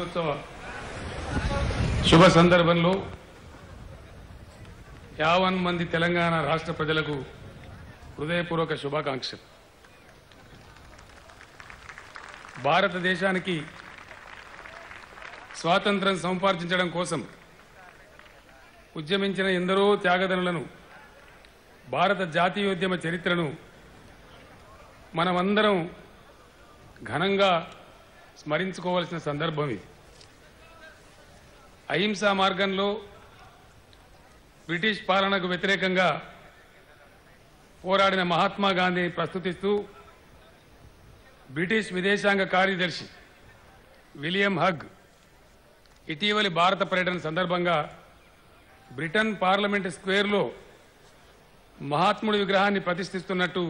దినోత్సవ శుభ సందర్భంలో 50 మంది తెలంగాణ రాష్ట్ర ప్రజలకు హృదయపూర్వక శుభాకాంక్షలు. భారతదేశానికి స్వాతంత్రం సంపాదించడం కోసం ఉద్యమించిన ఎందరో త్యాగదనులను, భారత జాతీయోద్యమ చరిత్రను మనమందరం ఘనంగా స్మరించుకోవాల్సిన సందర్భం ఇది. అహింసా మార్గంలో బ్రిటిష్ పాలనకు వ్యతిరేకంగా పోరాడిన మహాత్మా గాంధీని ప్రస్తుతిస్తూ బ్రిటిష్ విదేశాంగ కార్యదర్శి విలియం హగ్ ఇటీవలి భారత పర్యటన సందర్భంగా బ్రిటన్ పార్లమెంట్ స్క్వేర్లో మహాత్ముడి విగ్రహాన్ని ప్రతిష్ఠిస్తున్నట్టు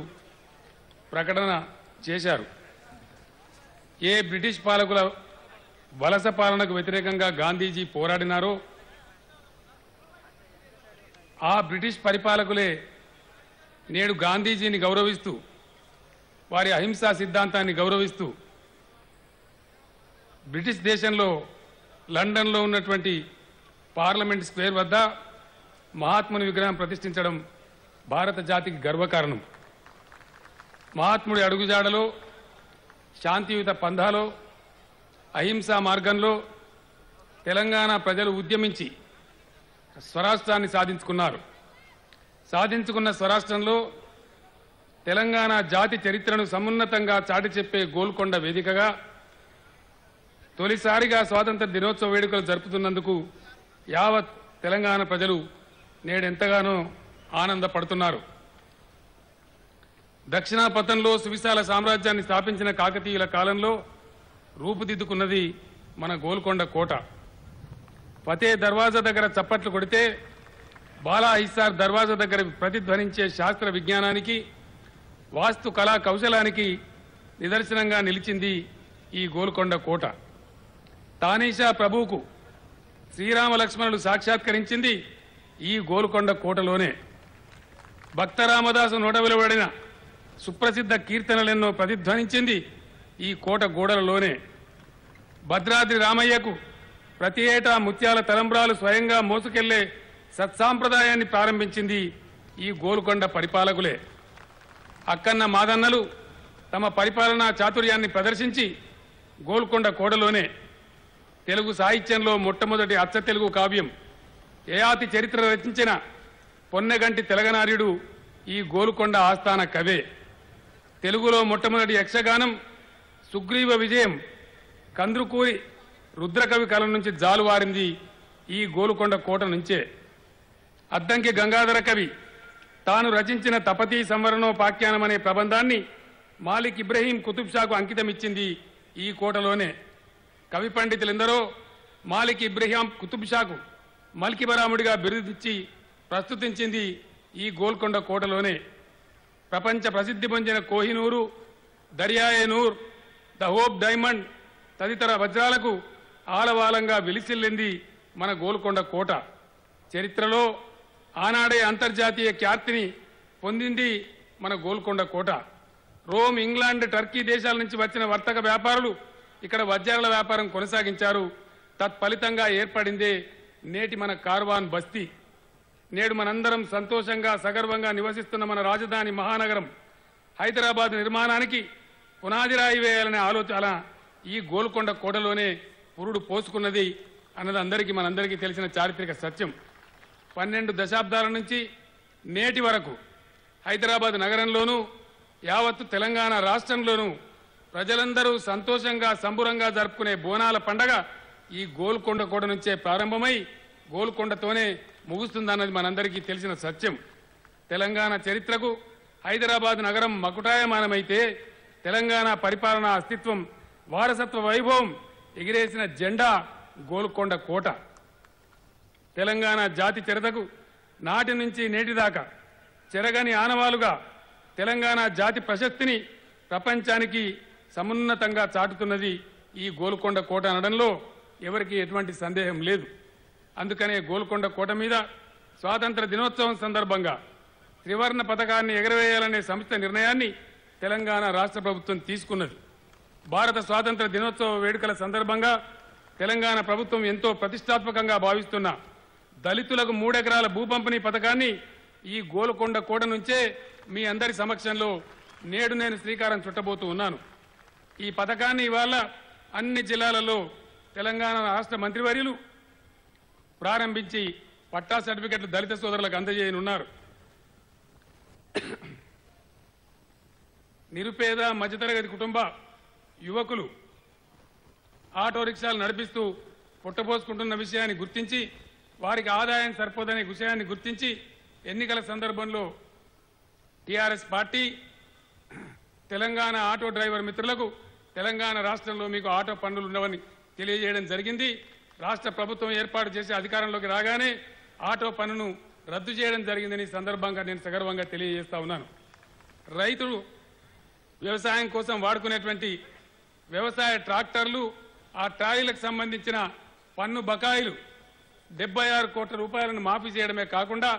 ప్రకటన చేశారు. ఏ బ్రిటిష్ పాలకుల వలస పాలనకు వ్యతిరేకంగా గాంధీజీ పోరాడినారో ఆ బ్రిటిష్ పరిపాలకులే నేడు గాంధీజీని గౌరవిస్తూ, వారి అహింసా సిద్ధాంతాన్ని గౌరవిస్తూ బ్రిటిష్ దేశంలో లండన్లో ఉన్నటువంటి పార్లమెంట్ స్క్వేర్ వద్ద మహాత్ముని విగ్రహం ప్రతిష్ఠించడం భారత జాతికి గర్వకారణం. మహాత్ముడి అడుగుజాడలో, శాంతియుత పంథాలో, అహింసా మార్గంలో తెలంగాణ ప్రజలు ఉద్యమించి స్వరాష్ట్రాన్ని సాధించుకున్నారు. సాధించుకున్న స్వరాష్ట్రంలో తెలంగాణ జాతి చరిత్రను సమున్నతంగా చాటి చెప్పే గోల్కొండ వేదికగా తొలిసారిగా స్వాతంత్ర దినోత్సవ వేడుకలు జరుపుతున్నందుకు యావత్ తెలంగాణ ప్రజలు నేడెంతగానో ఆనందపడుతున్నారు. దక్షిణాపథంలో సువిశాల సామ్రాజ్యాన్ని స్థాపించిన కాకతీయుల కాలంలో రూపుదిద్దుకున్నది మన గోల్కొండ కోట. ఫతే దర్వాజా దగ్గర చప్పట్లు కొడితే బాలా హిస్సార్ దర్వాజా దగ్గర ప్రతిధ్వనించే శాస్త్ర విజ్ఞానానికి, వాస్తు కళా కౌశలానికి నిదర్శనంగా నిలిచింది ఈ గోల్కొండ కోట. తానీషా ప్రభువుకు శ్రీరామ లక్ష్మణులు సాక్షాత్కరించింది ఈ గోల్కొండ కోటలోనే. భక్త రామదాసు నోట వెలువడిన సుప్రసిద్ధ కీర్తనలెన్నో ప్రతిధ్వనించింది ఈ కోట గోడలలోనే. భద్రాద్రి రామయ్యకు ప్రతి ఏటా ముత్యాల తలంబ్రాలు స్వయంగా మోసుకెళ్లే సత్సాంప్రదాయాన్ని ప్రారంభించింది ఈ గోల్కొండ పరిపాలకులే. అక్కన్న మాదన్నలు తమ పరిపాలనా చాతుర్యాన్ని ప్రదర్శించి గోల్కొండ కోటలోనే తెలుగు సాహిత్యంలో మొట్టమొదటి అచ్చ తెలుగు కావ్యం యయాతి చరిత్ర రచించిన పొన్నెగంటి తెలగనార్యుడు ఈ గోల్కొండ ఆస్థాన కవే. తెలుగులో మొట్టమొదటి యక్షగానం సుగ్రీవ విజయం కంద్రుకూరి రుద్రకవి కలం నుంచి జాలువారింది ఈ గోల్కొండ కోట నుంచే. అద్దంకి గంగాధర కవి తాను రచించిన తపతీ సంవరణోపాఖ్యానం అనే ప్రబంధాన్ని మాలిక్ ఇబ్రహీం కుతుబ్ షాకు అంకితమిచ్చింది ఈ కోటలోనే. కవి పండితులెందరో మాలిక్ ఇబ్రహీం కుతుబ్ షాకు మల్కిబరాముడిగా బిరుదిచ్చి ప్రస్తుతించింది ఈ గోల్కొండ కోటలోనే. ప్రపంచ ప్రసిద్ధి పొందిన Kohinoor, Darya-e Noor, the Hope diamond తదితర వజ్రాలకు ఆలవాలంగా విలిసిల్లింది మన గోల్కొండ కోట. చరిత్రలో ఆనాడే అంతర్జాతీయ ఖ్యాతిని పొందింది మన గోల్కొండ కోట. రోమ్, ఇంగ్లాండ్, టర్కీ దేశాల నుంచి వచ్చిన వర్తక వ్యాపారులు ఇక్కడ వజ్రాల వ్యాపారం కొనసాగించారు. తత్ఫలితంగా ఏర్పడిందే నేటి మన కార్వాన్ బస్తీ. నేడు మనందరం సంతోషంగా సగర్వంగా నివసిస్తున్న మన రాజధాని మహానగరం హైదరాబాద్ నిర్మాణానికి పునాదిరాయి వేయాలనే ఆలోచన ఈ గోల్కొండ కోటలోనే పురుడు పోసుకున్నది అన్నది మనందరికీ తెలిసిన చారిత్రక సత్యం. 12 దశాబ్దాల నుంచి నేటి వరకు హైదరాబాద్ నగరంలోనూ యావత్తు తెలంగాణ రాష్ట్రంలోనూ ప్రజలందరూ సంతోషంగా సంబురంగా జరుపుకునే బోనాల పండగ ఈ గోల్కొండ కోట నుంచే ప్రారంభమై గోల్కొండతోనే ముగుస్తుందన్నది మనందరికీ తెలిసిన సత్యం. తెలంగాణ చరిత్రకు హైదరాబాద్ నగరం మకుటాయమానమైతే తెలంగాణ పరిపాలనా అస్తిత్వం, వారసత్వ వైభవం ఎగిరేసిన జెండా గోల్కొండ కోట. తెలంగాణ జాతి చరితకు నాటి నుంచి నేటి దాకా చెరగని ఆనవాలుగా తెలంగాణ జాతి ప్రశస్తిని ప్రపంచానికి సమున్నతంగా చాటుతున్నది ఈ గోల్కొండ కోట అనడంలో ఎవరికి ఎటువంటి సందేహం లేదు. అందుకనే గోల్కొండ కోట మీద స్వాతంత్ర దినోత్సవం సందర్భంగా త్రివర్ణ పతాకాన్ని ఎగరవేయాలనే సంస్థ నిర్ణయాన్ని తెలంగాణ రాష్ట్ర ప్రభుత్వం తీసుకున్నది. భారత స్వాతంత్ర దినోత్సవ వేడుకల సందర్భంగా తెలంగాణ ప్రభుత్వం ఎంతో ప్రతిష్టాత్మకంగా భావిస్తున్న దళితులకు 3 ఎకరాల భూ పంపిణీ పథకాన్ని ఈ గోల్కొండ కోట నుంచే మీ అందరి సమక్షంలో నేడు నేను శ్రీకారం చుట్టబోతూ ఉన్నాను. ఈ పథకాన్ని ఇవాళ అన్ని జిల్లాలలో తెలంగాణ రాష్ట్ర మంత్రివర్యులు ప్రారంభించి పట్టా సర్టిఫికెట్లు దళిత సోదరులకు అందజేయనున్నారు. నిరుపేద మధ్యతరగతి కుటుంబ యువకులు ఆటో రిక్షాలు నడిపిస్తూ పుట్టపోసుకుంటున్న విషయాన్ని గుర్తించి వారికి ఆదాయం సరిపోదనే విషయాన్ని గుర్తించి ఎన్నికల సందర్భంలో TRS party Telangana auto driver మిత్రులకు తెలంగాణ రాష్ట్రంలో మీకు ఆటో పన్నులు ఉండవని తెలియజేయడం జరిగింది. రాష్ట్ర ప్రభుత్వం ఏర్పాటు చేసి అధికారంలోకి రాగానే ఆటో పన్నును రద్దు చేయడం జరిగిందని సందర్భంగా నేను సగర్వంగా తెలియజేస్తా ఉన్నాను. రైతులు వ్యవసాయం కోసం వాడుకునేటువంటి వ్యవసాయ ట్రాక్టర్లు ఆ ట్రాలీలకు సంబంధించిన పన్ను బకాయిలు 76 కోట్ల రూపాయలను మాఫీ చేయడమే కాకుండా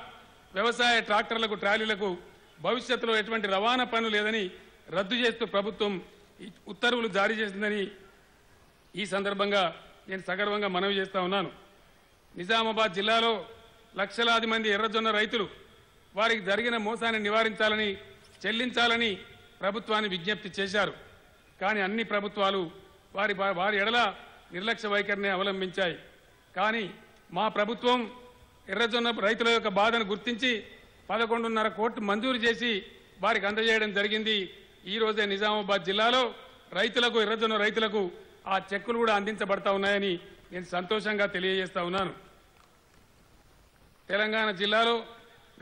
వ్యవసాయ ట్రాక్టర్లకు ట్రాలీలకు భవిష్యత్తులో ఎటువంటి రవాణా పన్ను లేదని రద్దు చేస్తూ ప్రభుత్వం ఉత్తర్వులు జారీ చేసిందని ఈ సందర్భంగా నేను సగర్వంగా మనవి చేస్తా ఉన్నాను. నిజామాబాద్ జిల్లాలో లక్షలాది మంది ఎర్రజొన్న రైతులు వారికి జరిగిన మోసాన్ని నివారించాలని చెల్లించాలని ప్రభుత్వాన్ని విజ్ఞప్తి చేశారు. కానీ అన్ని ప్రభుత్వాలు వారి ఎడల నిర్లక్ష్య వైఖరిని అవలంబించాయి. కానీ మా ప్రభుత్వం ఎర్రజొన్న రైతుల యొక్క బాధను గుర్తించి 11.5 కోట్లు మంజూరు చేసి వారికి అందజేయడం జరిగింది. ఈ రోజే నిజామాబాద్ జిల్లాలో ఎర్రజొన్న రైతులకు ఆ చెక్కులు కూడా అందించబడతా ఉన్నాయని నేను సంతోషంగా తెలియజేస్తా ఉన్నాను. తెలంగాణ జిల్లాలో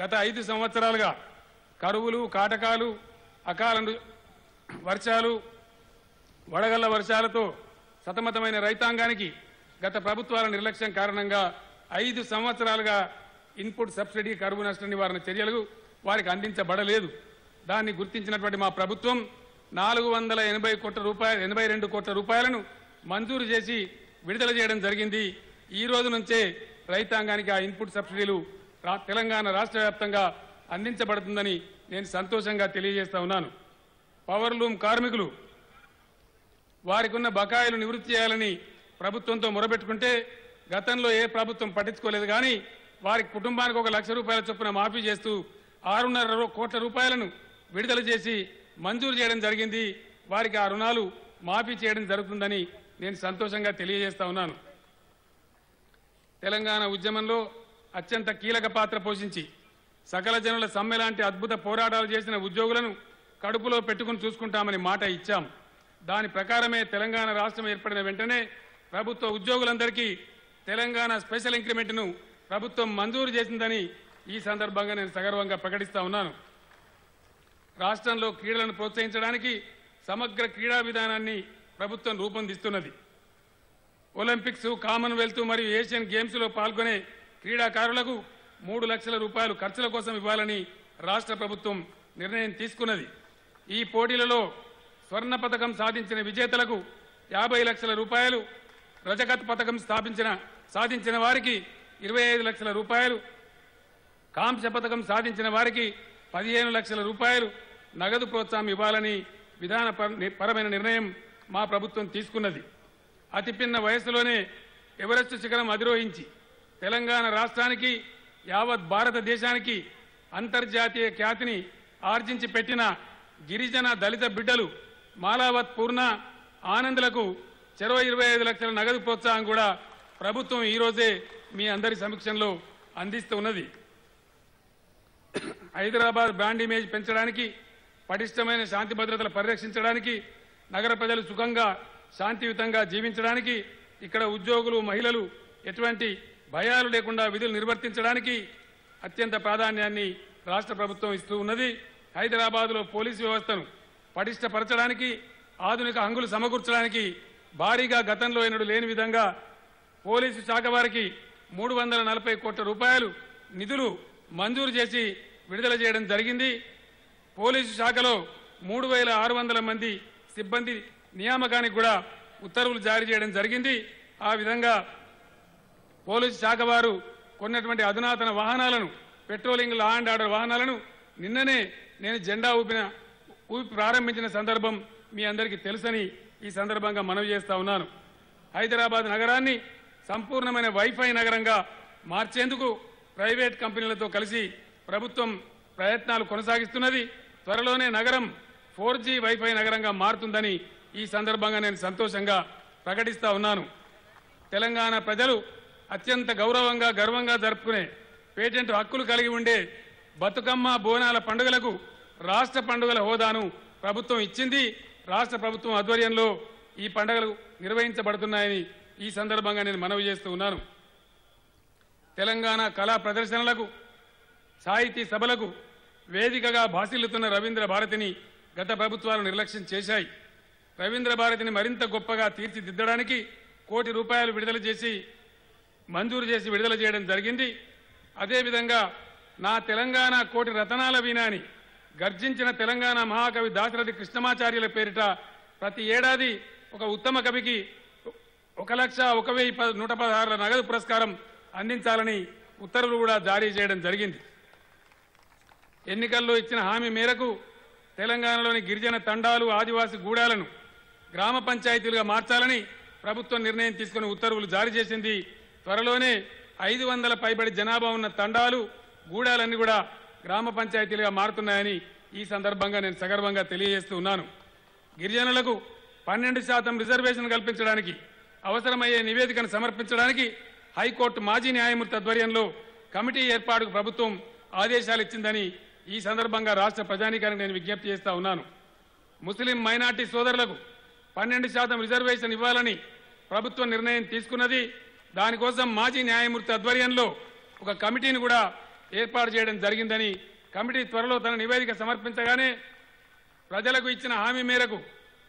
గత 5 సంవత్సరాలుగా కరువులు, కాటకాలు, అకాల వర్షాలు, వడగళ్ల వర్షాలతో సతమతమైన రైతాంగానికి గత ప్రభుత్వాల నిర్లక్ష్యం కారణంగా 5 సంవత్సరాలుగా ఇన్పుట్ సబ్సిడీ కరువు నష్ట నివారణ చర్యలు వారికి అందించబడలేదు. దాన్ని గుర్తించినటువంటి మా ప్రభుత్వం 482 కోట్ల రూపాయలను మంజూరు చేసి విడుదల చేయడం జరిగింది. ఈ రోజు నుంచే రైతాంగానికి ఆ ఇన్పుట్ సబ్సిడీలు తెలంగాణ రాష్ట్ర వ్యాప్తంగా అందించబడుతుందని నేను సంతోషంగా తెలియజేస్తా ఉన్నాను. పవర్లూమ్ కార్మికులు వారికి ఉన్న బకాయిలు నివృత్తి చేయాలని ప్రభుత్వంతో మొరబెట్టుకుంటే గతంలో ఏ ప్రభుత్వం పట్టించుకోలేదు. కానీ వారికి కుటుంబానికి 1 లక్ష రూపాయల చొప్పున మాఫీ చేస్తూ 6.5 కోట్ల రూపాయలను విడుదల చేసి మంజూరు చేయడం జరిగింది. వారికి ఆ రుణాలు మాఫీ చేయడం జరుగుతుందని నేను సంతోషంగా తెలియజేస్తా ఉన్నాను. తెలంగాణ ఉద్యమంలో అత్యంత కీలక పాత్ర పోషించి సకల జనుల సమ్మె లాంటి అద్భుత పోరాటాలు చేసిన ఉద్యోగులను కడుపులో పెట్టుకుని చూసుకుంటామని మాట ఇచ్చాం. దాని ప్రకారమే తెలంగాణ రాష్ట్రం ఏర్పడిన వెంటనే ప్రభుత్వ ఉద్యోగులందరికీ తెలంగాణ స్పెషల్ ఇంక్రిమెంట్ను ప్రభుత్వం మంజూరు చేసిందని ఈ సందర్భంగా నేను సగర్వంగా ప్రకటిస్తా ఉన్నాను. రాష్ట్రంలో క్రీడలను ప్రోత్సహించడానికి సమగ్ర క్రీడా విధానాన్ని ప్రభుత్వం రూపొందిస్తున్నది. ఒలింపిక్స్, కామన్వెల్త్ మరియు ఏషియన్ గేమ్స్లో పాల్గొనే క్రీడాకారులకు 3 లక్షల రూపాయలు ఖర్చుల కోసం ఇవ్వాలని రాష్ట్ర ప్రభుత్వం నిర్ణయం తీసుకున్నది. ఈ పోటీలలో స్వర్ణ పతకం సాధించిన విజేతలకు 50 లక్షల రూపాయలు, రజకత్ పతకం సాధించిన వారికి 25 లక్షల రూపాయలు, కాంస్య పతకం సాధించిన వారికి 15 లక్షల రూపాయలు నగదు ప్రోత్సాహం ఇవ్వాలని విధానపరమైన నిర్ణయం మా ప్రభుత్వం తీసుకున్నది. అతి పిన్న వయసులోనే ఎవరెస్ట్ శిఖరం అధిరోహించి తెలంగాణ రాష్ట్రానికి, యావత్ భారతదేశానికి అంతర్జాతీయ ఖ్యాతిని ఆర్జించి పెట్టిన గిరిజన దళిత బిడ్డలు మాలావత్, పూర్ణ, ఆనందులకు చెరో 25 లక్షల నగదు ప్రోత్సాహం కూడా ప్రభుత్వం ఈరోజే మీ అందరి సమక్షంలో అందిస్తున్నది. హైదరాబాద్ బ్రాండ్ ఇమేజ్ పెంచడానికి, పటిష్టమైన శాంతి భద్రతలు పరిరక్షించడానికి, నగర ప్రజలు సుఖంగా శాంతియుతంగా జీవించడానికి, ఇక్కడ ఉద్యోగులు, మహిళలు ఎటువంటి భయాలు లేకుండా విధులు నిర్వర్తించడానికి అత్యంత ప్రాధాన్యాన్ని రాష్ట్ర ప్రభుత్వం ఇస్తూ ఉన్నది. హైదరాబాద్లో పోలీసు వ్యవస్థను పటిష్టపరచడానికి, ఆధునిక హంగులు సమకూర్చడానికి భారీగా గతంలో ఎన్నడూ లేని విధంగా పోలీసు శాఖ వారికి 340 కోట్ల రూపాయలు నిధులు మంజూరు చేసి విడుదల చేయడం జరిగింది. పోలీసు శాఖలో 3600 మంది సిబ్బంది నియామకానికి కూడా ఉత్తర్వులు జారీ చేయడం జరిగింది. ఆ విధంగా పోలీసు శాఖ వారు కొన్నటువంటి అధునాతన వాహనాలను, పెట్రోలింగ్, లా అండ్ ఆర్డర్ వాహనాలను నిన్ననే నేను జెండా ఊపి ప్రారంభించిన సందర్భం మీ అందరికీ తెలుసని ఈ సందర్భంగా మనవి చేస్తా ఉన్నాను. హైదరాబాద్ నగరాన్ని సంపూర్ణమైన వైఫై నగరంగా మార్చేందుకు ప్రైవేట్ కంపెనీలతో కలిసి ప్రభుత్వం ప్రయత్నాలు కొనసాగిస్తున్నది. త్వరలోనే నగరం 4G వైఫై నగరంగా మారుతుందని ఈ సందర్భంగా నేను సంతోషంగా ప్రకటిస్తా ఉన్నాను. తెలంగాణ ప్రజలు అత్యంత గౌరవంగా గర్వంగా జరుపుకునే పేటెంట్ హక్కులు కలిగి ఉండే బతుకమ్మ బోనాల పండుగలకు రాష్ట్ర పండుగల హోదాను ప్రభుత్వం ఇచ్చింది. రాష్ట్ర ప్రభుత్వం ఆధ్వర్యంలో ఈ పండుగలు నిర్వహించబడుతున్నాయని ఈ సందర్భంగా నేను మనవి చేస్తూ ఉన్నాను. తెలంగాణ కళా ప్రదర్శనలకు సాహితీ సభలకు వేదికగా భాసిల్లుతున్న రవీంద్ర భారతిని గత ప్రభుత్వాలు నిర్లక్ష్యం చేశాయి. రవీంద్ర భారతిని మరింత గొప్పగా తీర్చిదిద్దడానికి ₹1 కోటి మంజూరు చేసి విడుదల చేయడం జరిగింది. అదేవిధంగా నా తెలంగాణ కోటి రతనాల వీణాని గర్జించిన తెలంగాణ మహాకవి దాశరథి కృష్ణమాచార్యుల పేరిట ప్రతి ఏడాది ఒక ఉత్తమ కవికి 1,01,116 నగదు పురస్కారం అందించాలని ఉత్తర్వులు కూడా జారీ చేయడం జరిగింది. ఎన్నికల్లో ఇచ్చిన హామీ మేరకు తెలంగాణలోని గిరిజన తండాలు ఆదివాసీ గూడాలను గ్రామ పంచాయతీలుగా మార్చాలని ప్రభుత్వం నిర్ణయం తీసుకుని ఉత్తర్వులు జారీ చేసింది. త్వరలోనే 500 పైబడి జనాభా ఉన్న తండాలు గూడాలన్నీ కూడా గ్రామ పంచాయతీలుగా మారుతున్నాయని ఈ సందర్భంగా నేను సగర్వంగా తెలియజేస్తూ ఉన్నాను. గిరిజనులకు 12% రిజర్వేషన్ కల్పించడానికి అవసరమయ్యే నివేదికను సమర్పించడానికి హైకోర్టు మాజీ న్యాయమూర్తి ఆధ్వర్యంలో కమిటీ ఏర్పాటుకు ప్రభుత్వం ఆదేశాలు ఇచ్చిందని ఈ సందర్భంగా రాష్ట్ర ప్రజానీకానికి నేను విజ్ఞప్తి చేస్తా ఉన్నాను. ముస్లిం మైనార్టీ సోదరులకు 12% రిజర్వేషన్ ఇవ్వాలని ప్రభుత్వం నిర్ణయం తీసుకున్నది. దానికోసం మాజీ న్యాయమూర్తి ఆధ్వర్యంలో ఒక కమిటీని కూడా ఏర్పాటు చేయడం జరిగిందని, కమిటీ త్వరలో తన నివేదిక సమర్పించగానే ప్రజలకు ఇచ్చిన హామీ మేరకు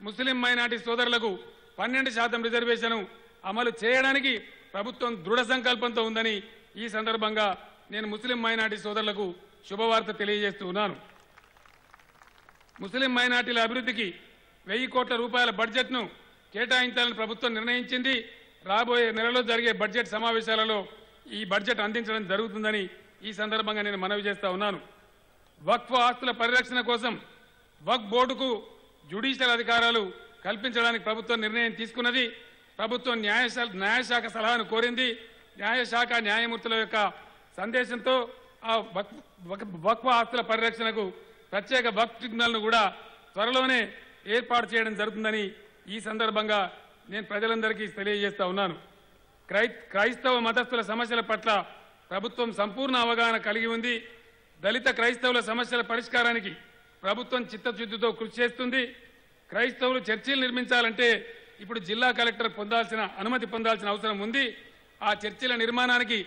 ముస్లిం మైనార్టీ సోదరులకు 12% రిజర్వేషన్ అమలు చేయడానికి ప్రభుత్వం దృఢ సంకల్పంతో ఉందని ఈ సందర్భంగా నేను ముస్లిం మైనార్టీ సోదరులకు శుభవార్త తెలియజేస్తూ ఉన్నాను. ముస్లిం మైనార్టీల అభివృద్ధికి ₹1000 కోట్ల బడ్జెట్ను కేటాయించాలని ప్రభుత్వం నిర్ణయించింది. రాబోయే నెలలో జరిగే బడ్జెట్ సమావేశాలలో ఈ బడ్జెట్ అందించడం జరుగుతుందని ఈ సందర్భంగా నేను మనవి చేస్తా ఉన్నాను. వక్ఫ్ ఆస్తుల పరిరక్షణ కోసం వక్ఫ్ బోర్డుకు జ్యుడిషియల్ అధికారాలు కల్పించడానికి ప్రభుత్వం నిర్ణయం తీసుకున్నది. ప్రభుత్వం న్యాయశాఖ సలహాను కోరింది. న్యాయశాఖ న్యాయమూర్తుల యొక్క సందేశంతో ఆ వక్ఫ్ ఆస్తుల పరిరక్షణకు ప్రత్యేక వక్ఫ్ ట్రిబ్యునల్ను కూడా త్వరలోనే ఏర్పాటు చేయడం జరుగుతుందని ఈ సందర్భంగా నేను ప్రజలందరికీ తెలియజేస్తా ఉన్నాను. క్రైస్తవ మతస్థుల సమస్యల పట్ల ప్రభుత్వం సంపూర్ణ అవగాహన కలిగి ఉంది. దళిత క్రైస్తవుల సమస్యల పరిష్కారానికి ప్రభుత్వం చిత్తశుద్ధితో కృషి చేస్తుంది. క్రైస్తవులు చర్చిలు నిర్మించాలంటే ఇప్పుడు జిల్లా కలెక్టర్ అనుమతి పొందాల్సిన అవసరం ఉంది. ఆ చర్చిల నిర్మాణానికి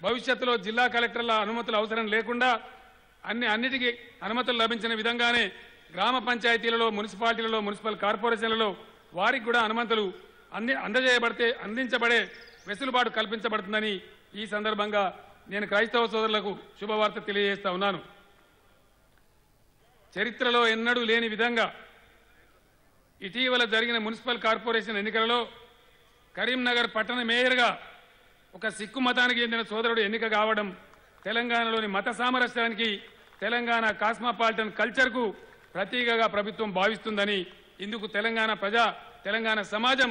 భవిష్యత్తులో జిల్లా కలెక్టర్ల అనుమతులు అవసరం లేకుండా అన్నిటికీ అనుమతులు లభించిన విధంగానే గ్రామ పంచాయతీలలో, మున్సిపాలిటీలలో, మున్సిపల్ కార్పొరేషన్లలో వారికి కూడా అనుమతులు అందించబడే వెసులుబాటు కల్పించబడుతుందని ఈ సందర్భంగా నేను క్రైస్తవ సోదరులకు శుభవార్త తెలియజేస్తా ఉన్నాను. చరిత్రలో ఎన్నడూ లేని విధంగా ఇటీవల జరిగిన మున్సిపల్ కార్పొరేషన్ ఎన్నికలలో కరీంనగర్ పట్టణ మేయర్గా ఒక సిక్కు మతానికి చెందిన సోదరుడు ఎన్నిక కావడం తెలంగాణలోని మత సామరస్యానికి, తెలంగాణ కాస్మోపాలిటన్ కల్చర్కు ప్రతీకగా ప్రభుత్వం భావిస్తుందని, ఇందుకు తెలంగాణ సమాజం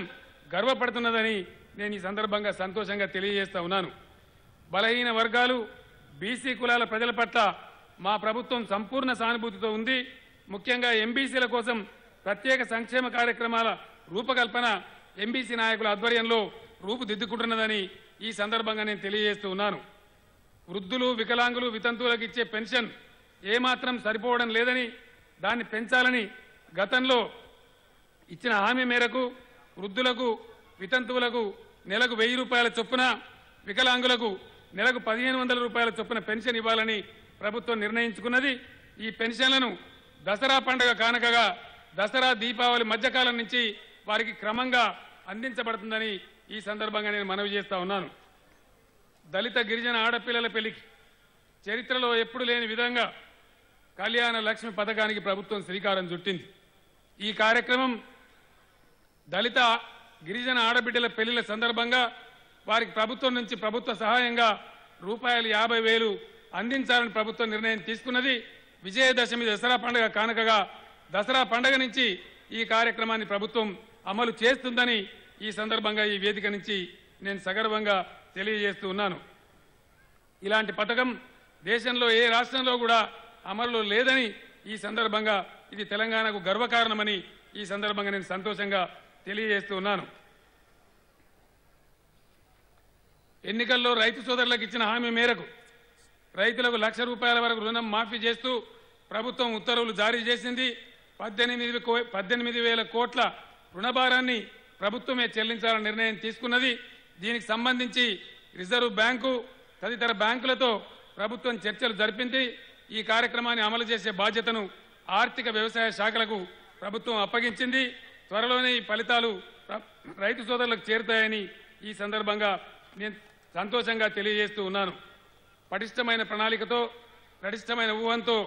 గర్వపడుతున్నదని నేను ఈ సందర్భంగా సంతోషంగా తెలియజేస్తా ఉన్నాను. బలహీన వర్గాలు, బీసీ కులాల ప్రజల పట్ల మా ప్రభుత్వం సంపూర్ణ సానుభూతితో ఉంది. ముఖ్యంగా ఎంబీసీల కోసం ప్రత్యేక సంక్షేమ కార్యక్రమాల రూపకల్పన ఎంబీసీ నాయకుల ఆధ్వర్యంలో రూపుదిద్దుకుంటున్నదని ఈ సందర్భంగా నేను తెలియజేస్తూ ఉన్నాను. వృద్ధులు, వికలాంగులు, వితంతువులకు ఇచ్చే పెన్షన్ ఏమాత్రం సరిపోవడం లేదని, దాన్ని పెంచాలని గతంలో ఇచ్చిన హామీ మేరకు వృద్ధులకు, వితంతువులకు నెలకు ₹1000 చొప్పున, వికలాంగులకు నెలకు ₹1500 చొప్పున పెన్షన్ ఇవ్వాలని ప్రభుత్వం నిర్ణయించుకున్నది. ఈ పెన్షన్లను దసరా పండుగ కానుకగా దసరా, దీపావళి మధ్యకాలం నుంచి వారికి క్రమంగా అందించబడుతుందని ఈ సందర్భంగా నేను మనవి చేస్తా ఉన్నాను. దళిత గిరిజన ఆడపిల్లల పెళ్లికి చరిత్రలో ఎప్పుడు లేని విధంగా కళ్యాణ లక్ష్మి పథకానికి ప్రభుత్వం శ్రీకారం చుట్టింది. ఈ కార్యక్రమం దళిత గిరిజన ఆడబిడ్డల పెళ్లిల సందర్భంగా వారికి ప్రభుత్వం నుంచి ప్రభుత్వ సహాయంగా ₹50,000 అందించాలని ప్రభుత్వం నిర్ణయం తీసుకున్నది. విజయదశమి దసరా పండుగ కానుకగా దసరా పండుగ నుంచి ఈ కార్యక్రమాన్ని ప్రభుత్వం అమలు చేస్తుందని ఈ సందర్భంగా ఈ వేదిక నుంచి నేను సగర్వంగా తెలియజేస్తూ ఉన్నాను. ఇలాంటి పథకం దేశంలో ఏ రాష్ట్రంలో కూడా అమలులో లేదని ఈ సందర్భంగా ఇది తెలంగాణకు గర్వకారణమని ఈ సందర్భంగా నేను సంతోషంగా తెలియజేస్తూ ఉన్నాను. ఎన్నికల్లో రైతు సోదరులకు ఇచ్చిన హామీ మేరకు రైతులకు ₹1,00,000 వరకు రుణం మాఫీ చేస్తూ ప్రభుత్వం ఉత్తర్వులు జారీ చేసింది. 18,000 కోట్ల రుణభారాన్ని ప్రభుత్వమే చెల్లించాలని నిర్ణయం తీసుకున్నది. దీనికి సంబంధించి రిజర్వ్ బ్యాంకు తదితర బ్యాంకులతో ప్రభుత్వం చర్చలు జరిపింది. ఈ కార్యక్రమాన్ని అమలు చేసే బాధ్యతను ఆర్థిక వ్యవసాయ శాఖలకు ప్రభుత్వం అప్పగించింది. త్వరలోనే ఈ ఫలితాలు రైతు సోదరులకు చేరుతాయని ఈ సందర్భంగా నేను సంతోషంగా తెలియజేస్తూ ఉన్నాను. పటిష్టమైన ప్రణాళికతో పటిష్టమైన ఊహంతో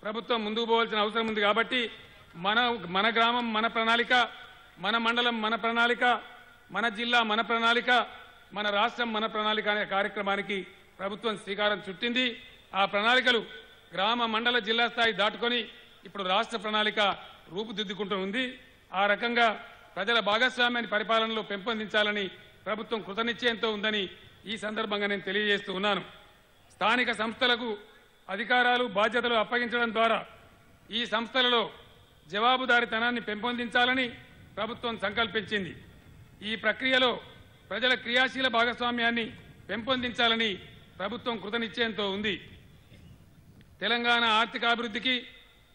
ప్రభుత్వం ముందుకు పోవాల్సిన అవసరం ఉంది. కాబట్టి మన గ్రామం మన ప్రణాళిక, మన మండలం మన ప్రణాళిక, మన జిల్లా మన ప్రణాళిక, మన రాష్ట్రం మన ప్రణాళిక అనే కార్యక్రమానికి ప్రభుత్వం శ్రీకారం చుట్టింది. ఆ ప్రణాళికలు గ్రామ మండల జిల్లా స్థాయి దాటుకొని ఇప్పుడు రాష్ట్ర ప్రణాళిక రూపుదిద్దుకుంటూ ఉంది. ఆ రకంగా ప్రజల భాగస్వామ్యాన్ని పరిపాలనలో పెంపొందించాలని ప్రభుత్వం కృతనిశ్చయంతో ఉందని ఈ సందర్భంగా నేను తెలియజేస్తూ ఉన్నాను. స్థానిక సంస్థలకు అధికారాలు బాధ్యతలు అప్పగించడం ద్వారా ఈ సంస్థలలో జవాబుదారీతనాన్ని పెంపొందించాలని ప్రభుత్వం సంకల్పించింది. ఈ ప్రక్రియలో ప్రజల క్రియాశీల భాగస్వామ్యాన్ని పెంపొందించాలని ప్రభుత్వం కృతనిశ్చయంతో ఉంది. తెలంగాణ ఆర్థికాభివృద్ధికి,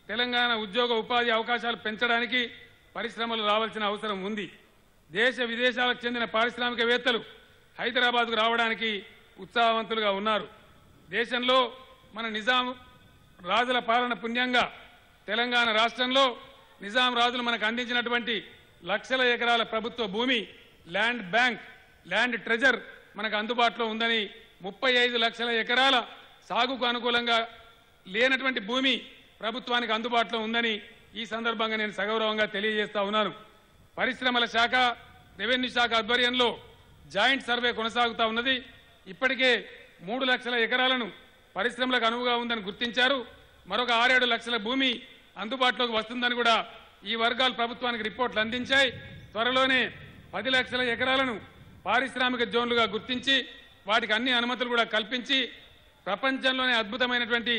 తెలంగాణ ఉద్యోగ ఉపాధి అవకాశాలు పెంచడానికి పరిశ్రమలు రావాల్సిన అవసరం ఉంది. దేశ విదేశాలకు చెందిన పారిశ్రామికవేత్తలు హైదరాబాద్కు రావడానికి ఉత్సాహవంతులుగా ఉన్నారు. దేశంలో మన నిజాం రాజుల పాలన పుణ్యంగా తెలంగాణ రాష్ట్రంలో నిజాం రాజులు మనకు అందించినటువంటి లక్షల ఎకరాల ప్రభుత్వ భూమి, ల్యాండ్ బ్యాంక్, ల్యాండ్ ట్రెజర్ మనకు అందుబాటులో ఉందని, 35 లక్షల ఎకరాల సాగుకు అనుకూలంగా లేనటువంటి భూమి ప్రభుత్వానికి అందుబాటులో ఉందని ఈ సందర్భంగా నేను సగౌరవంగా తెలియజేస్తా ఉన్నాను. పరిశ్రమల శాఖ, రెవెన్యూ శాఖ ఆధ్వర్యంలో జాయింట్ సర్వే కొనసాగుతా ఉన్నది. ఇప్పటికే 3 లక్షల ఎకరాలను పరిశ్రమలకు అనువుగా ఉందని గుర్తించారు. మరొక 6-7 లక్షల భూమి అందుబాటులోకి వస్తుందని కూడా ఈ వర్గాలు ప్రభుత్వానికి రిపోర్టులు అందించాయి. త్వరలోనే 10 లక్షల ఎకరాలను పారిశ్రామిక జోన్లుగా గుర్తించి వాటికి అన్ని అనుమతులు కూడా కల్పించి ప్రపంచంలోనే అద్భుతమైనటువంటి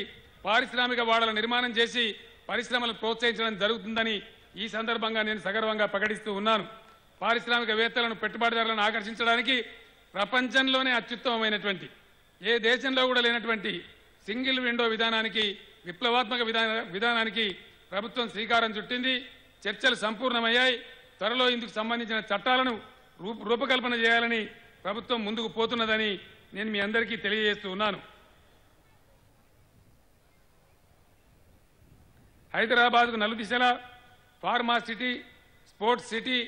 పారిశ్రామిక వాడల నిర్మాణం చేసి పరిశ్రమలను ప్రోత్సహించడం జరుగుతుందని ఈ సందర్భంగా నేను సగర్వంగా ప్రకటిస్తూ ఉన్నాను. పారిశ్రామికవేత్తలను, పెట్టుబడిదారులను ఆకర్షించడానికి ప్రపంచంలోనే అత్యుత్తమమైనటువంటి ఏ దేశంలో కూడా లేనటువంటి సింగిల్ విండో విధానానికి, విప్లవాత్మక విధానానికి ప్రభుత్వం శ్రీకారం చుట్టింది. చర్చలు సంపూర్ణమయ్యాయి. త్వరలో ఇందుకు సంబంధించిన చట్టాలను రూపకల్పన చేయాలని ప్రభుత్వం ముందుకు పోతున్నదని నేను మీ అందరికీ తెలియజేస్తూ ఉన్నాను. హైదరాబాద్కు నలుదిశల pharma city, sports city,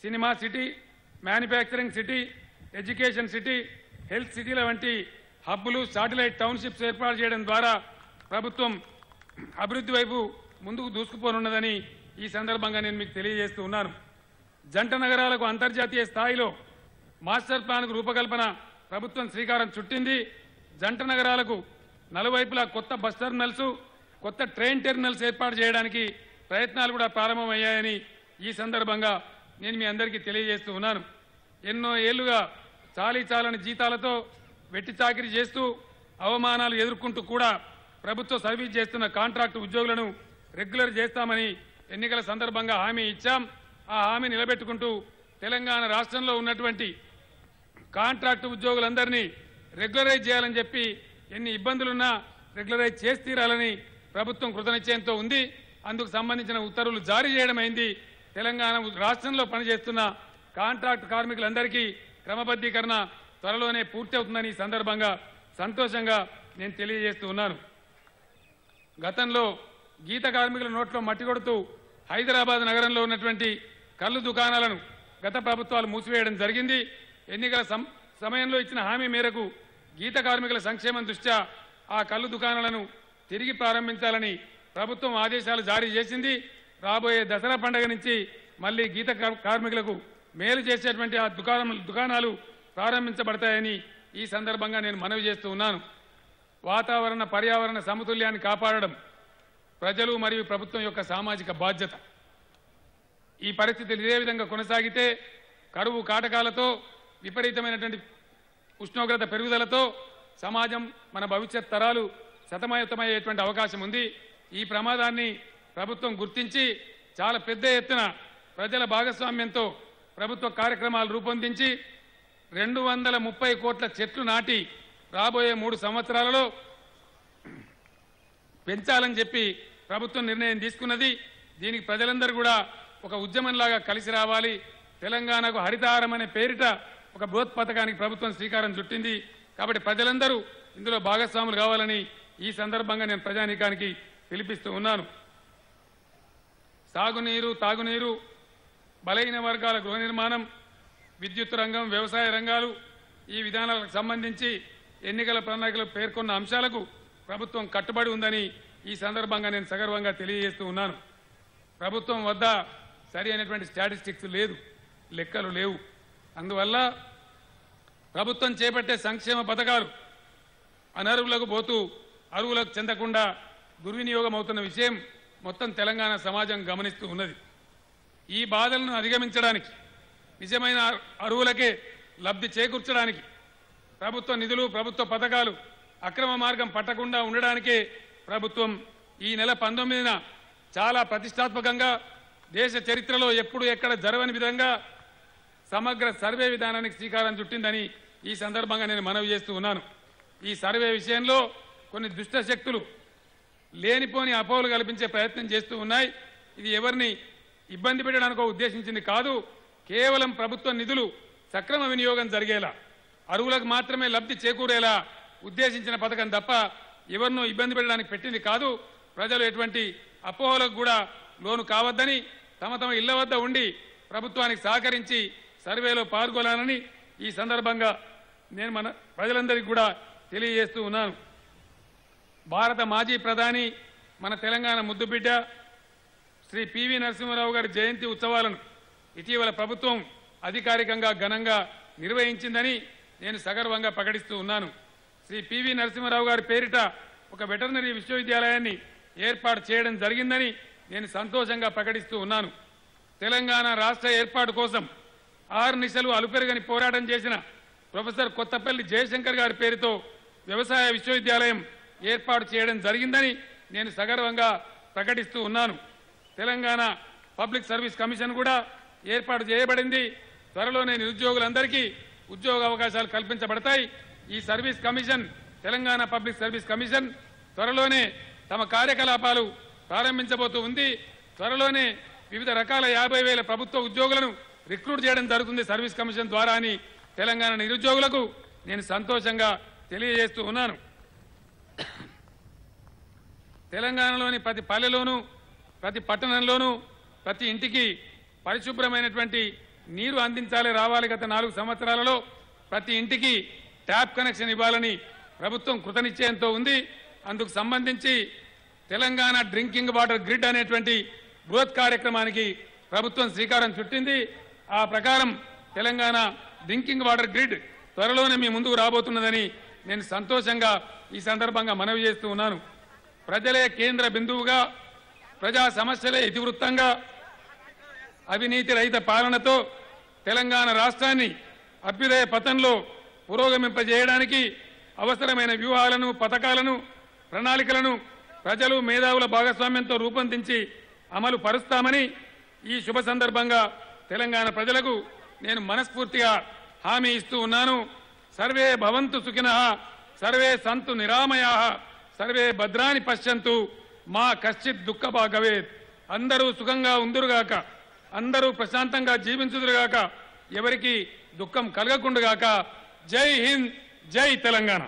cinema city, manufacturing city, education city, health సిటీల వంటి హబ్బులు, శాటిలైట్ టౌన్షిప్స్ ఏర్పాటు చేయడం ద్వారా ప్రభుత్వం అభివృద్ధి వైపు ముందుకు దూసుకుపోనున్నదని ఈ సందర్భంగా నేను మీకు తెలియజేస్తూ ఉన్నాను. జంట నగరాలకు అంతర్జాతీయ స్థాయిలో మాస్టర్ ప్లాన్కు రూపకల్పన ప్రభుత్వం శ్రీకారం చుట్టింది. జంట నగరాలకు నలువైపులా కొత్త బస్ టెర్మినల్స్, కొత్త ట్రైన్ టెర్మినల్స్ ఏర్పాటు చేయడానికి ప్రయత్నాలు కూడా ప్రారంభమయ్యాయని ఈ సందర్భంగా నేను మీ అందరికీ తెలియజేస్తూ ఉన్నాను. ఎన్నో ఏళ్లుగా చాలని జీతాలతో వెట్టి చాకిరీ చేస్తూ అవమానాలు ఎదుర్కొంటూ కూడా ప్రభుత్వ సర్వీస్ చేస్తున్న కాంట్రాక్టు ఉద్యోగులను రెగ్యులర్ చేస్తామని ఎన్నికల సందర్భంగా హామీ ఇచ్చాం. ఆ హామీ నిలబెట్టుకుంటూ తెలంగాణ రాష్ట్రంలో ఉన్నటువంటి కాంట్రాక్టు ఉద్యోగులందరినీ రెగ్యులరైజ్ చేయాలని చెప్పి ఎన్ని ఇబ్బందులున్నా రెగ్యులరైజ్ చేసి తీరాలని ప్రభుత్వం కృతనిశ్చయంతో ఉంది. అందుకు సంబంధించిన ఉత్తర్వులు జారీ చేయడం అయింది. తెలంగాణ రాష్ట్రంలో పనిచేస్తున్న కాంట్రాక్ట్ కార్మికులందరికీ క్రమబద్ధీకరణ త్వరలోనే పూర్తి అవుతుందని ఈ సందర్భంగా సంతోషంగా నేను తెలియజేస్తూ ఉన్నాను. గతంలో గీత కార్మికుల నోట్లో మట్టి కొడుతూ హైదరాబాద్ నగరంలో ఉన్నటువంటి కళ్ళు దుకాణాలను గత ప్రభుత్వాలు మూసివేయడం జరిగింది. ఎన్నికల సమయంలో ఇచ్చిన హామీ మేరకు గీత కార్మికుల సంక్షేమం దృష్ట్యా ఆ కళ్ళు దుకాణాలను తిరిగి ప్రారంభించాలని ప్రభుత్వం ఆదేశాలు జారీ చేసింది. రాబోయే దసరా పండుగ నుంచి మళ్లీ గీత కార్మికులకు మేలు చేసేటువంటి ఆ దుకాణాలు ప్రారంభించబడతాయని ఈ సందర్భంగా నేను మనవి చేస్తూ ఉన్నాను. వాతావరణ పర్యావరణ సమతుల్యాన్ని కాపాడడం ప్రజలు మరియు ప్రభుత్వం యొక్క సామాజిక బాధ్యత. ఈ పరిస్థితులు ఇదే విధంగా కొనసాగితే కరువు కాటకాలతో విపరీతమైనటువంటి ఉష్ణోగ్రత పెరుగుదలతో సమాజం మన భవిష్యత్ తరాలు సతమయతమయ్యేటువంటి అవకాశం ఉంది. ఈ ప్రమాదాన్ని ప్రభుత్వం గుర్తించి చాలా పెద్ద ఎత్తున ప్రజల భాగస్వామ్యంతో ప్రభుత్వ కార్యక్రమాలు రూపొందించి 230 కోట్ల చెట్లు నాటి రాబోయే 3 సంవత్సరాలలో పెంచాలని చెప్పి ప్రభుత్వం నిర్ణయం తీసుకున్నది. దీనికి ప్రజలందరూ కూడా ఒక ఉద్యమంలాగా కలిసి రావాలి. తెలంగాణకు హరితహారం అనే పేరిట ఒక బృహత్ పథకానికి ప్రభుత్వం శ్రీకారం చుట్టింది. కాబట్టి ప్రజలందరూ ఇందులో భాగస్వాములు కావాలని ఈ సందర్భంగా నేను ప్రజానీకానికి పిలిపిస్తూ ఉన్నాను. సాగునీరు, తాగునీరు, బలహీన వర్గాల గృహ నిర్మాణం, విద్యుత్ రంగం, వ్యవసాయ రంగాలు ఈ విధానాలకు సంబంధించి ఎన్నికల ప్రణాళికలో పేర్కొన్న అంశాలకు ప్రభుత్వం కట్టుబడి ఉందని ఈ సందర్భంగా నేను సగర్వంగా తెలియజేస్తూ ఉన్నాను. ప్రభుత్వం వద్ద సరి అయినటువంటి స్టాటిస్టిక్స్ లేదు, లెక్కలు లేవు. అందువల్ల ప్రభుత్వం చేపట్టే సంక్షేమ పథకాలు అనర్హులకు పోతూ అర్హులకు చెందకుండా దుర్వినియోగం అవుతున్న విషయం మొత్తం తెలంగాణ సమాజం గమనిస్తూ ఉన్నది. ఈ బాధలను అధిగమించడానికి, నిజమైన అర్హులకే లబ్ధి చేకూర్చడానికి ప్రభుత్వ నిధులు, ప్రభుత్వ పథకాలు అక్రమ మార్గం పట్టకుండా ఉండడానికే ప్రభుత్వం ఈ నెల 19న చాలా ప్రతిష్టాత్మకంగా దేశ చరిత్రలో ఎప్పుడు ఎక్కడ జరగని విధంగా సమగ్ర సర్వే విధానానికి శ్రీకారం చుట్టిందని ఈ సందర్భంగా నేను మనవి చేస్తూ ఉన్నాను. ఈ సర్వే విషయంలో కొన్ని దుష్ట శక్తులు లేనిపోని అపోహలు కల్పించే ప్రయత్నం చేస్తూ ఉన్నాయి. ఇది ఎవరిని ఇబ్బంది పెట్టడానికి ఉద్దేశించింది కాదు. కేవలం ప్రభుత్వ నిధులు సక్రమ వినియోగం జరిగేలా, అర్హులకు మాత్రమే లబ్ధి చేకూరేలా ఉద్దేశించిన పథకం తప్ప ఎవరినో ఇబ్బంది పెట్టడానికి పెట్టింది కాదు. ప్రజలు ఎటువంటి అపోహలకు కూడా లోను కావద్దని, తమ తమ ఇళ్ల వద్ద ఉండి ప్రభుత్వానికి సహకరించి సర్వేలో పాల్గొనాలని ఈ సందర్భంగా నేను మన ప్రజలందరికీ కూడా తెలియజేస్తూ ఉన్నాను. భారత మాజీ ప్రధాని, మన తెలంగాణ ముద్దుబిడ్డ శ్రీ పివి నరసింహారావు గారి జయంతి ఉత్సవాలను ఇటీవల ప్రభుత్వం అధికారికంగా ఘనంగా నిర్వహించిందని నేను సగర్వంగా ప్రకటిస్తూ ఉన్నాను. శ్రీ పివి నరసింహారావు గారి పేరిట ఒక వెటర్నరీ విశ్వవిద్యాలయాన్ని ఏర్పాటు చేయడం జరిగిందని నేను సంతోషంగా ప్రకటిస్తూ ఉన్నాను. తెలంగాణ రాష్ట్ర ఏర్పాటు కోసం ఆర్నిశలు అలుపెరగని పోరాటం చేసిన ప్రొఫెసర్ కొత్తపల్లి జయశంకర్ గారి పేరుతో వ్యవసాయ విశ్వవిద్యాలయం ఏర్పాటు చేయడం జరిగిందని నేను సగర్వంగా ప్రకటిస్తూ ఉన్నాను. తెలంగాణ పబ్లిక్ సర్వీస్ కమిషన్ కూడా ఏర్పాటు చేయబడింది. త్వరలోనే నిరుద్యోగులందరికీ ఉద్యోగ అవకాశాలు కల్పించబడతాయి. ఈ service commission, Telangana public service commission త్వరలోనే తమ కార్యకలాపాలు ప్రారంభించబోతూ ఉంది. త్వరలోనే వివిధ రకాల 50,000 ప్రభుత్వ ఉద్యోగులను రిక్రూట్ చేయడం జరుగుతుంది సర్వీస్ కమిషన్ ద్వారా అని తెలంగాణ నిరుద్యోగులకు నేను సంతోషంగా తెలియజేస్తూ ఉన్నాను. తెలంగాణలోని ప్రతి పల్లెలోనూ, ప్రతి పట్టణంలోనూ, ప్రతి ఇంటికి పరిశుభ్రమైనటువంటి నీరు అందించాలి రావాలి. గత 4 సంవత్సరాలలో ప్రతి ఇంటికి ట్యాప్ కనెక్షన్ ఇవ్వాలని ప్రభుత్వం కృతనిశ్చయంతో ఉంది. అందుకు సంబంధించి తెలంగాణ డ్రింకింగ్ వాటర్ గ్రిడ్ అనేటువంటి బృహత్ కార్యక్రమానికి ప్రభుత్వం శ్రీకారం చుట్టింది. ఆ ప్రకారం తెలంగాణ డ్రింకింగ్ వాటర్ గ్రిడ్ త్వరలోనే మీ ముందుకు రాబోతున్నదని నేను సంతోషంగా ఈ సందర్భంగా మనవి చేస్తూ ఉన్నాను. ప్రజలే కేంద్ర బిందువుగా, ప్రజా సమస్యలే ఇతివృత్తంగా, అవినీతి రహిత పాలనతో తెలంగాణ రాష్ట్రాన్ని అభ్యుదయ పథంలో పురోగమింపజేయడానికి అవసరమైన వ్యూహాలను, పథకాలను, ప్రణాళికలను ప్రజలు, మేధావుల భాగస్వామ్యంతో రూపొందించి అమలు పరుస్తామని ఈ శుభ సందర్భంగా తెలంగాణ ప్రజలకు నేను మనస్ఫూర్తిగా హామీ ఇస్తూ ఉన్నాను. సర్వే భవంతు సుఖినః, సర్వే సంతు నిరామయాః, సర్వే భద్రాని పశ్యంతు, మా కశ్చిత్ దుఃఖభాగవేత్. అందరూ సుఖంగా ఉందురుగాక, అందరూ ప్రశాంతంగా జీవించుదురుగాక, ఎవరికి దుఃఖం కలగకుండుగాక. జై హింద్, జై తెలంగాణ.